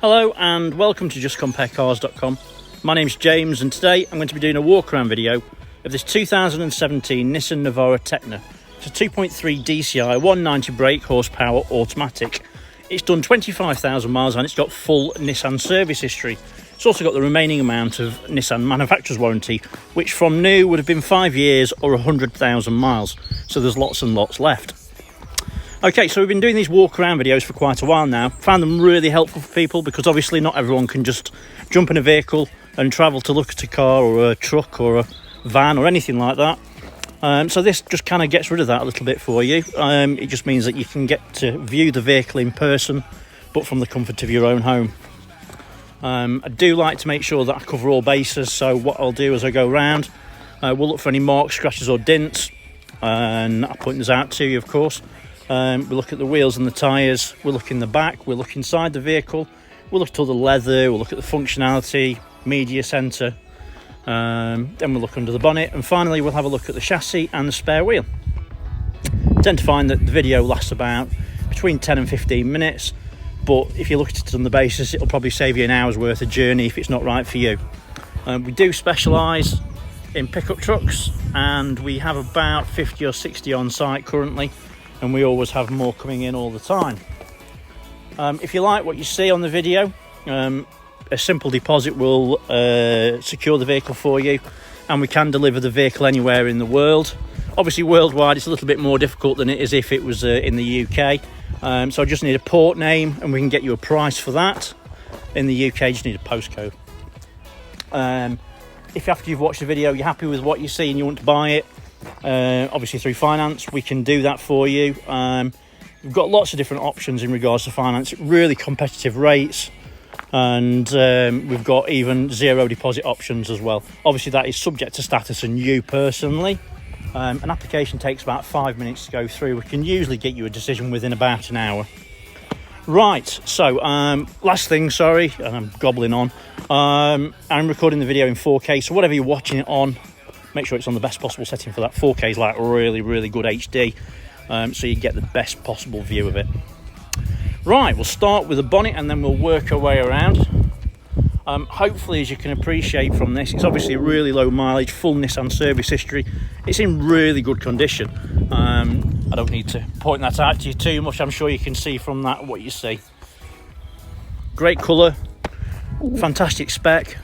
Hello and welcome to justcomparecars.com. My name's James and today I'm going to be doing a walk around video of this 2017 Nissan Navara Tekna. It's a 2.3 DCI 190 brake horsepower automatic. It's done 25,000 miles and it's got full Nissan service history. It's also got the remaining amount of Nissan manufacturer's warranty, which from new would have been 5 years or 100,000 miles. So there's lots and lots left. Okay, so we've been doing these walk around videos for quite a while now. Found them really helpful for people because obviously not everyone can just jump in a vehicle and travel to look at a car or a truck or a van or anything like that. So this just kind of gets rid of that a little bit for you. It just means that you can get to view the vehicle in person, but from the comfort of your own home. I do like to make sure that I cover all bases, so what I'll do as I go around, we'll look for any marks, scratches or dents, and I'll point those out to you, of course. We'll look at the wheels and the tyres, we'll look in the back, we'll look inside the vehicle, we'll look at all the leather, we'll look at the functionality, media centre, then we'll look under the bonnet, and finally we'll have a look at the chassis and the spare wheel. I tend to find that the video lasts about between 10 and 15 minutes, but if you look at it on the basis, it'll probably save you an hour's worth of journey if it's not right for you. We do specialise in pickup trucks, and we have about 50 or 60 on site currently, and we always have more coming in all the time. If you like what you see on the video, a simple deposit will secure the vehicle for you, and we can deliver the vehicle anywhere in the world. Obviously worldwide it's a little bit more difficult than it is if it was in the UK, so I just need a port name and we can get you a price for that. In the UK you just need a postcode. If after you've watched the video you're happy with what you see and you want to buy it, obviously through finance we can do that for you. We've got lots of different options in regards to finance, really competitive rates, and we've got even zero deposit options as well. Obviously that is subject to status and you personally. An application takes about 5 minutes to go through. We can usually get you a decision within about an hour. Right, so last thing, sorry, and I'm gobbling on. I'm recording the video in 4K, so whatever you're watching it on, make sure it's on the best possible setting for that. 4K is like really good HD, so you get the best possible view of it. Right, we'll start with the bonnet and then we'll work our way around. Hopefully, as you can appreciate from this, it's obviously really low mileage, full Nissan service history. It's in really good condition. I don't need to point that out to you too much. I'm sure you can see from that what you see. Great colour, fantastic spec.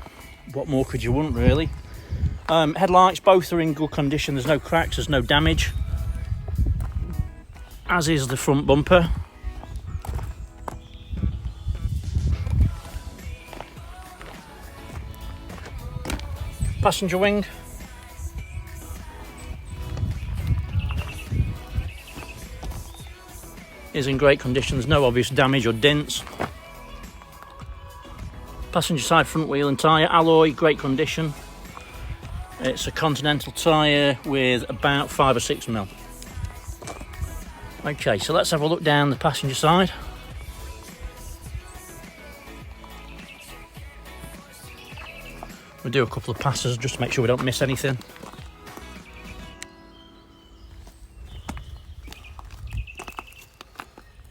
What more could you want, really? Headlights, both are in good condition. There's no cracks, there's no damage. As is the front bumper. Passenger wing. Is in great condition, there's no obvious damage or dents. Passenger side front wheel and tyre, alloy, great condition. It's a Continental tyre with about 5 or 6 mil. Okay, so let's have a look down the passenger side. We'll do a couple of passes just to make sure we don't miss anything.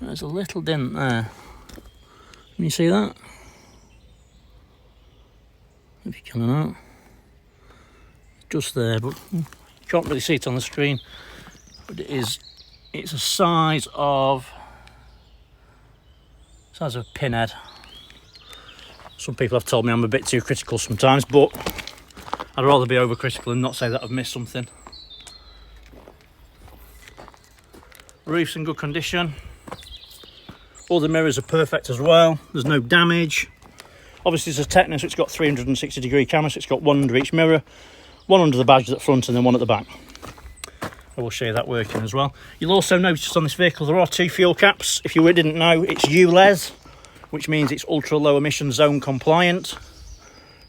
There's a little dent there. Can you see that? If you can or not. Just there, but you can't really see it on the screen. But it's a size of a pinhead. Some people have told me I'm a bit too critical sometimes, but I'd rather be overcritical and not say that I've missed something. Roof's in good condition. All the mirrors are perfect as well. There's no damage. Obviously it's a Tekna, so it's got 360 degree cameras, so it's got one under each mirror, one under the badge at the front and then one at the back. I will show you that working as well. You'll also notice on this vehicle there are 2 fuel caps. If you didn't know, it's ULEZ, which means it's ultra low emission zone compliant.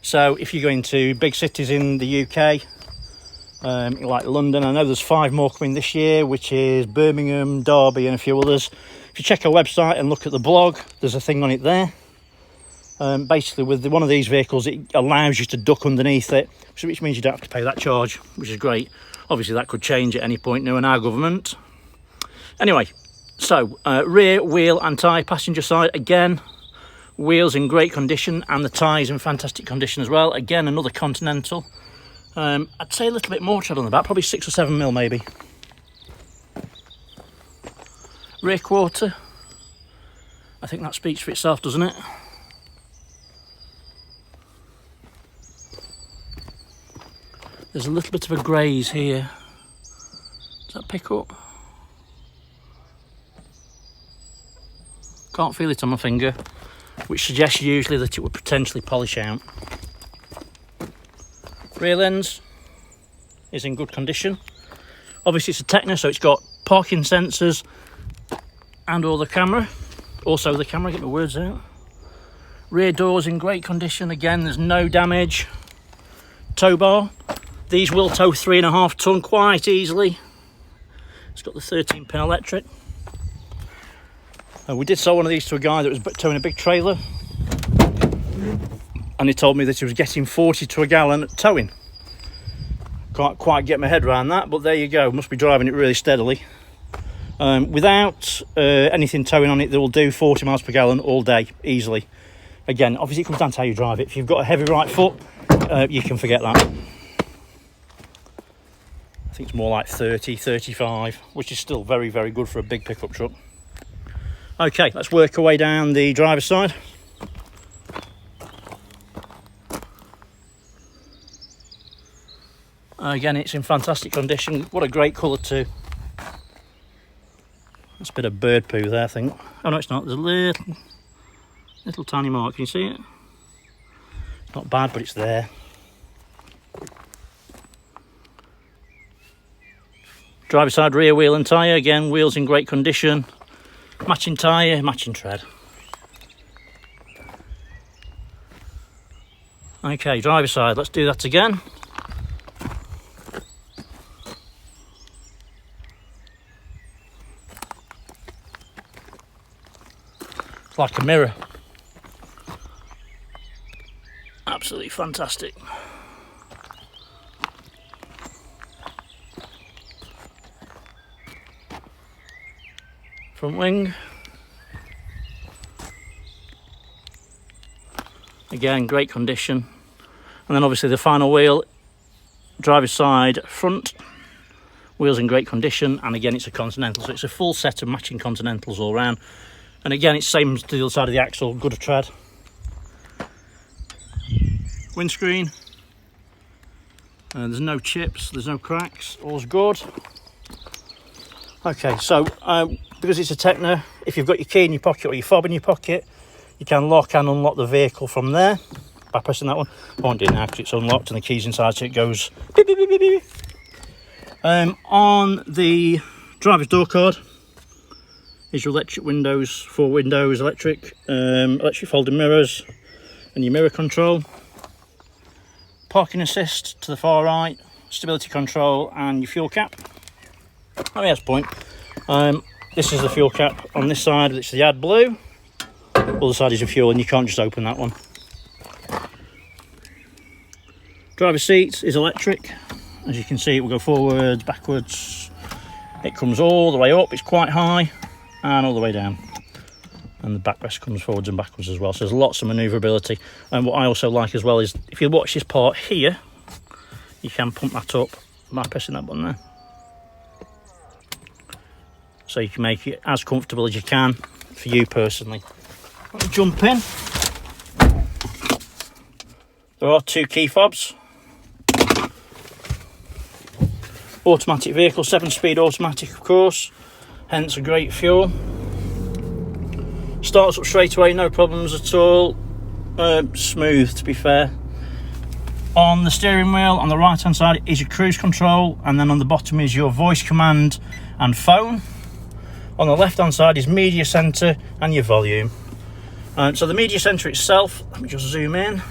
So if you go into big cities in the UK, like London, I know there's 5 more coming this year, which is Birmingham, Derby and a few others. If you check our website and look at the blog, there's a thing on it there. Basically with one of these vehicles it allows you to duck underneath it, which means you don't have to pay that charge, which is great. Obviously that could change at any point now in our government. Anyway, so rear wheel and tyre, passenger side again, Wheels in great condition, and the tyres in fantastic condition as well. Again, another Continental. I'd say a little bit more tread on the back, probably 6 or 7 mil maybe. Rear quarter, I think that speaks for itself, doesn't it? There's a little bit of a graze here. Does that pick up? Can't feel it on my finger, which suggests usually that it would potentially polish out. Rear lens is in good condition. Obviously it's a Tekna, so it's got parking sensors and all the camera. Also the camera, get my words out. Rear doors in great condition. Again, there's no damage. Tow bar. These will tow 3.5 ton quite easily. It's got the 13-pin electric. We did sell one of these to a guy that was towing a big trailer, and he told me that he was getting 40 to a gallon at towing. Can't quite get my head around that, but there you go. Must be driving it really steadily. Without anything towing on it, they will do 40 miles per gallon all day easily. Again, obviously it comes down to how you drive it. If you've got a heavy right foot, you can forget that. I think it's more like 30, 35, which is still very, very good for a big pickup truck. Okay, let's work our way down the driver's side. Again, it's in fantastic condition. What a great colour too. That's a bit of bird poo there, I think. Oh no, it's not. There's a little tiny mark. Can you see it? It's not bad, but it's there. Driver's side rear wheel and tyre. Again, wheels in great condition. Matching tyre, matching tread. Okay, driver's side, let's do that again. It's like a mirror. Absolutely fantastic. Front wing. Again, great condition. And then obviously the final wheel, driver's side front. Wheels in great condition, and again it's a Continental, so it's a full set of matching Continentals all round. And again it's same to the other side of the axle, good tread. Windscreen. There's no chips, there's no cracks, all's good. Okay, so because it's a Tekna, if you've got your key in your pocket or your fob in your pocket, you can lock and unlock the vehicle from there by pressing that one. I won't do it now because it's unlocked and the key's inside, so it goes beep, beep, beep, beep, beep. On the driver's door card is your electric windows, 4 windows, electric folding mirrors, and your mirror control. Parking assist to the far right, stability control, and your fuel cap. Oh, yes, point. This is the fuel cap on this side, it's the AdBlue. Other side is your fuel, and you can't just open that one. Driver's seat is electric. As you can see, it will go forwards, backwards. It comes all the way up, it's quite high, and all the way down. And the backrest comes forwards and backwards as well, so there's lots of manoeuvrability. And what I also like as well is, if you watch this part here, you can pump that up by pressing that button there. So you can make it as comfortable as you can for you personally. Let me jump in. There are 2 key fobs. Automatic vehicle, 7-speed automatic of course, hence a great fuel. Starts up straight away, no problems at all. Smooth, to be fair. On the steering wheel, on the right hand side is your cruise control, and then on the bottom is your voice command and phone. On the left hand side is media center and your volume. So the media center itself, let me just zoom in,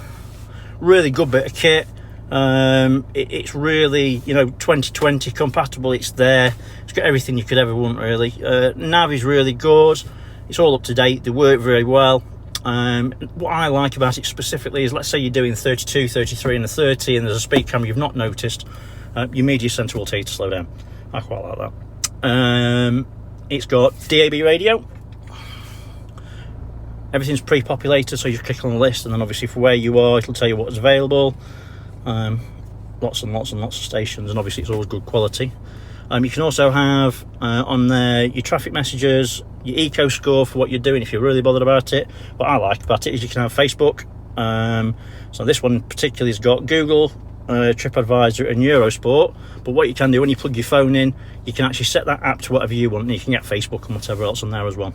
really good bit of kit. It's really, 2020 compatible. It's there, it's got everything you could ever want really. Nav is really good, it's all up to date, they work very well. What I like about it specifically is, let's say you're doing 32, 33 and a 30 and there's a speed camera you've not noticed, your media center will tell you to slow down. I quite like that. It's got DAB radio, Everything's pre-populated, so you just click on the list, and then obviously for where you are, it'll tell you what's available. Lots and lots and lots of stations, and obviously it's always good quality. You can also have on there your traffic messages, your eco score for what you're doing if you're really bothered about it. What I like about it is you can have Facebook. So this one particularly has got Google, TripAdvisor and Eurosport. But what you can do when you plug your phone in, you can actually set that app to whatever you want, and you can get Facebook and whatever else on there as well.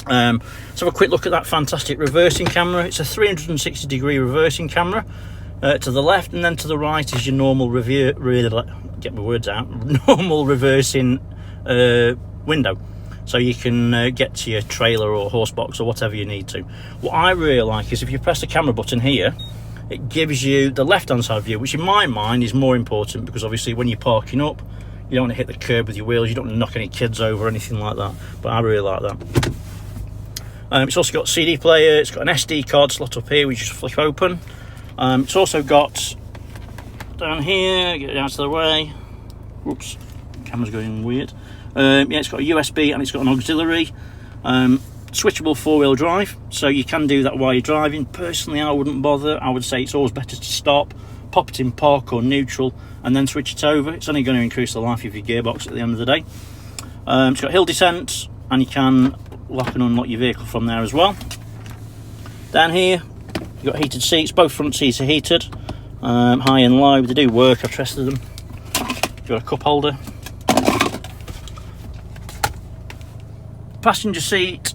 Let's have a quick look at that fantastic reversing camera. It's a 360 degree reversing camera. To the left and then to the right is your normal normal reversing window, so you can get to your trailer or horse box or whatever you need to. What I really like is if you press the camera button here, it gives you the left hand side view, which in my mind is more important, because obviously when you're parking up, you don't want to hit the curb with your wheels, you don't want to knock any kids over or anything like that. But I really like that. It's also got a CD player, it's got an SD card slot up here which you just flip open. It's also got down here, get it out of the way. Whoops, camera's going weird. Yeah, it's got a USB and it's got an auxiliary. Switchable 4-wheel drive, so you can do that while you're driving. Personally, I wouldn't bother. I would say it's always better to stop, pop it in park or neutral, and then switch it over. It's only going to increase the life of your gearbox at the end of the day. It's got hill descent, and you can lock and unlock your vehicle from there as well. Down here, you've got heated seats. Both front seats are heated, high and low. They do work, I've tested them. You've got a cup holder. Passenger seat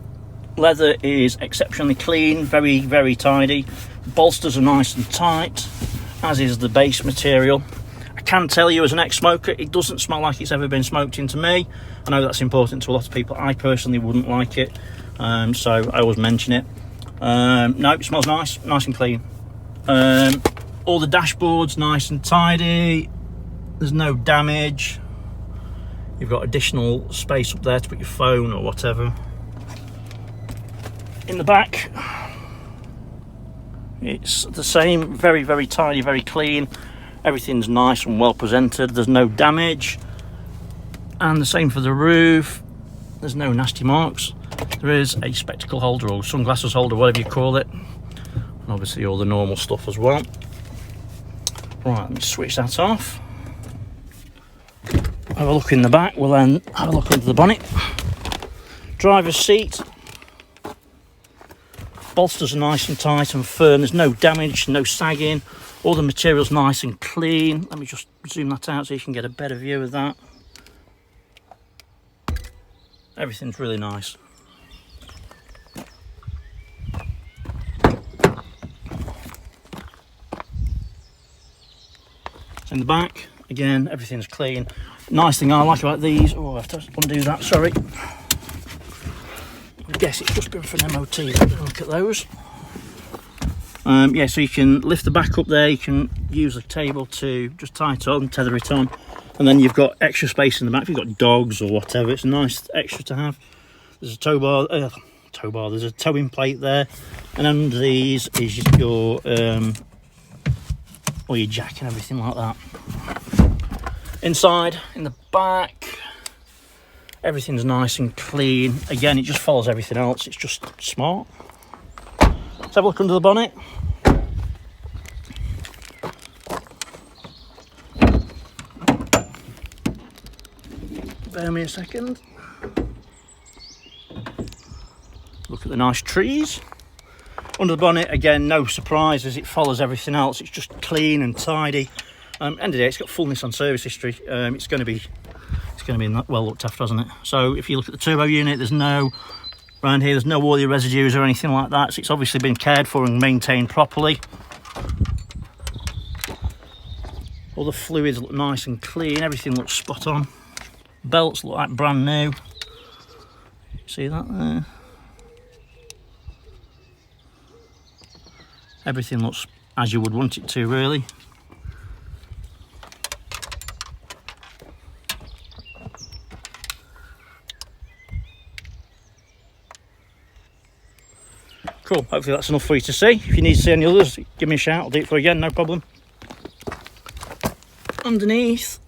leather is exceptionally clean, very, very tidy. Bolsters are nice and tight, as is the base material. I can tell you, as an ex-smoker, it doesn't smell like it's ever been smoked into me. I know that's important to a lot of people. I personally wouldn't like it, so I always mention it. No, it smells nice and clean. All the dashboards nice and tidy. There's no damage. You've got additional space up there to put your phone or whatever. In the back, it's the same, very, very tidy, very clean. Everything's nice and well presented. There's no damage. And the same for the roof. There's no nasty marks. There is a spectacle holder or sunglasses holder, whatever you call it. And obviously all the normal stuff as well. Right, let me switch that off. Have a look in the back. We'll then have a look under the bonnet. Driver's seat. Bolsters are nice and tight and firm. There's no damage, no sagging. All the material's nice and clean. Let me just zoom that out so you can get a better view of that. Everything's really nice. In the back, again, everything's clean. Nice thing I like about these, oh, I have to undo that, sorry. I guess it's just been for an MOT. Look at those. Yeah, so you can lift the back up there, you can use the table to just tie it on, tether it on, and then you've got extra space in the back. If you've got dogs or whatever, it's a nice extra to have. There's a tow bar, there's a towing plate there, and under these is your all your jack and everything like that. Inside, in the back, everything's nice and clean. Again, it just follows everything else. It's just smart. Let's have a look under the bonnet. Bear me a second. Look at the nice trees. Under the bonnet, again, no surprises. It follows everything else. It's just clean and tidy. End of the day, it's got full Nissan service history. It's going to be well looked after, hasn't it? So if you look at the turbo unit, there's no around here. There's no oily residues or anything like that. So it's obviously been cared for and maintained properly. All the fluids look nice and clean. Everything looks spot on. Belts look like brand new. See that there? Everything looks as you would want it to, really. Cool, hopefully that's enough for you to see. If you need to see any others, give me a shout, I'll do it for you again, no problem. Underneath,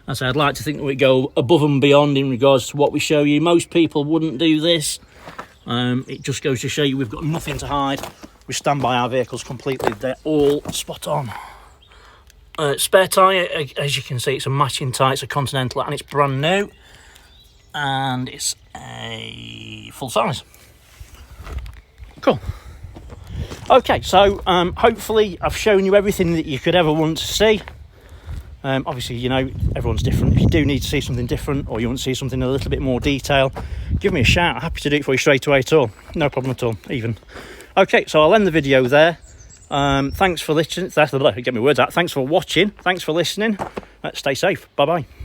As I say, I'd like to think that we go above and beyond in regards to what we show you. Most people wouldn't do this. It just goes to show you we've got nothing to hide. We stand by our vehicles completely. They're all spot on. Spare tyre, as you can see, it's a matching tyre. It's a Continental and it's brand new. And it's a full size. Cool. Okay, so hopefully I've shown you everything that you could ever want to see. Obviously, you know, everyone's different. If you do need to see something different or you want to see something in a little bit more detail, give me a shout. I'm happy to do it for you straight away at all. No problem at all, even. Okay, so I'll end the video there. Thanks for listening. Get my words out. Thanks for watching. Thanks for listening. Stay safe. Bye-bye.